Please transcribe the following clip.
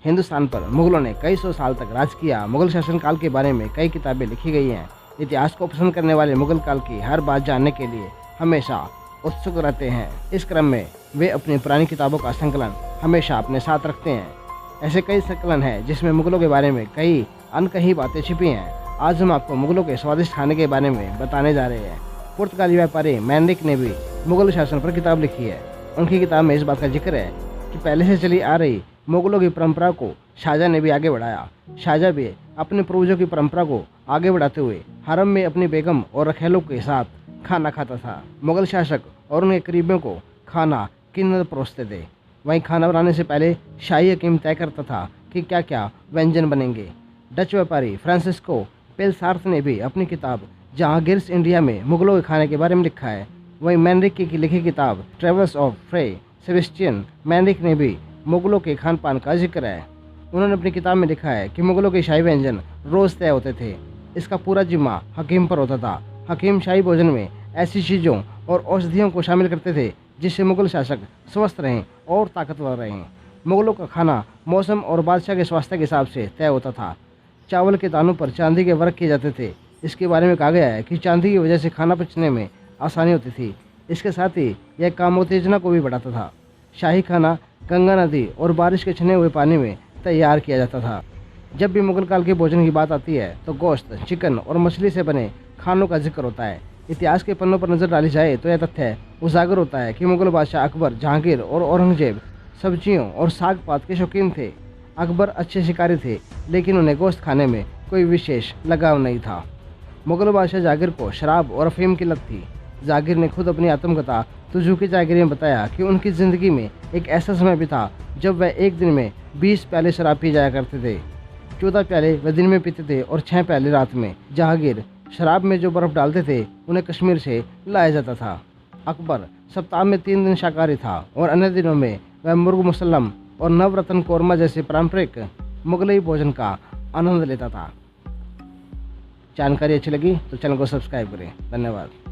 हिंदुस्तान पर मुगलों ने कई सौ साल तक राज किया। मुगल शासनकाल के बारे में कई किताबें लिखी गई हैं। इतिहास को पसंद करने वाले मुगल काल की हर बात जानने के लिए हमेशा उत्सुक रहते हैं। इस क्रम में वे अपनी पुरानी किताबों का संकलन हमेशा अपने साथ रखते हैं। ऐसे कई संकलन हैं जिसमें मुगलों के बारे में कई अनकही बातें छिपी हैं। आज हम आपको मुगलों के स्वादिष्ट खाने के बारे में बताने जा रहे हैं। पुर्तगाली व्यापारी मैनरिक ने भी मुगल शासन पर किताब लिखी है। उनकी किताब में इस बात का जिक्र है कि पहले से चली आ रही मुगलों की परंपरा को शाहजहाँ ने भी आगे बढ़ाया। शाहजहाँ भी अपने पूर्वजों की परंपरा को आगे बढ़ाते हुए हरम में अपनी बेगम और रखेलों के साथ खाना खाता था। मुगल शासक और उनके करीबियों को खाना किन्नर परोसते थे। वहीं खाना बनाने से पहले शाही हकीम तय करता था कि क्या क्या व्यंजन बनेंगे। डच व्यापारी फ्रांसिस्को पेलसार्थ ने भी अपनी किताब जहांगीर्स इंडिया में मुगलों के खाने के बारे में लिखा है। वहीं मैनरिक की लिखी किताब ट्रेवल्स ऑफ फ्रे सेबेस्टियन मैनरिक ने भी मुगलों के खान पान का जिक्र है। उन्होंने अपनी किताब में लिखा है कि मुगलों के शाही व्यंजन रोज़ तय होते थे। इसका पूरा जिम्मा हकीम पर होता था। हकीम शाही भोजन में ऐसी चीज़ों और औषधियों को शामिल करते थे जिससे मुगल शासक स्वस्थ रहें और ताकतवर रहें। मुगलों का खाना मौसम और बादशाह के स्वास्थ्य के हिसाब से तय होता था। चावल के दानों पर चांदी के वर्क किए जाते थे। इसके बारे में कहा गया है कि चांदी की वजह से खाना पचने में आसानी होती थी। इसके साथ ही यह काम उत्तेजना को भी बढ़ाता था। शाही खाना गंगा नदी और बारिश के छने हुए पानी में तैयार किया जाता था। जब भी मुगल काल के भोजन की बात आती है तो गोश्त, चिकन और मछली से बने खानों का जिक्र होता है। इतिहास के पन्नों पर नजर डाली जाए तो यह तथ्य उजागर होता है कि मुगल बादशाह अकबर, जहांगीर और औरंगजेब सब्जियों और साग पात के शौकीन थे। अकबर अच्छे शिकारी थे, लेकिन उन्हें गोश्त खाने में कोई विशेष लगाव नहीं था। मुगल बादशाह जहांगीर को शराब और अफीम की लत थी। जहांगीर ने खुद अपनी आत्मकथा तुझू की जहांगीर में बताया कि उनकी ज़िंदगी में एक ऐसा समय भी था जब वह एक दिन में 20 प्याले शराब पी जाया करते थे। 14 प्याले वह दिन में पीते थे और 6 प्याले रात में। जहांगीर शराब में जो बर्फ़ डालते थे उन्हें कश्मीर से लाया जाता था। अकबर सप्ताह में 3 दिन शाकाहारी था और अन्य दिनों में वह मुर्ग मुसल्लम और नवरत्न कौरमा जैसे पारंपरिक मुगलई भोजन का आनंद लेता था। जानकारी अच्छी लगी तो चैनल को सब्सक्राइब करें। धन्यवाद।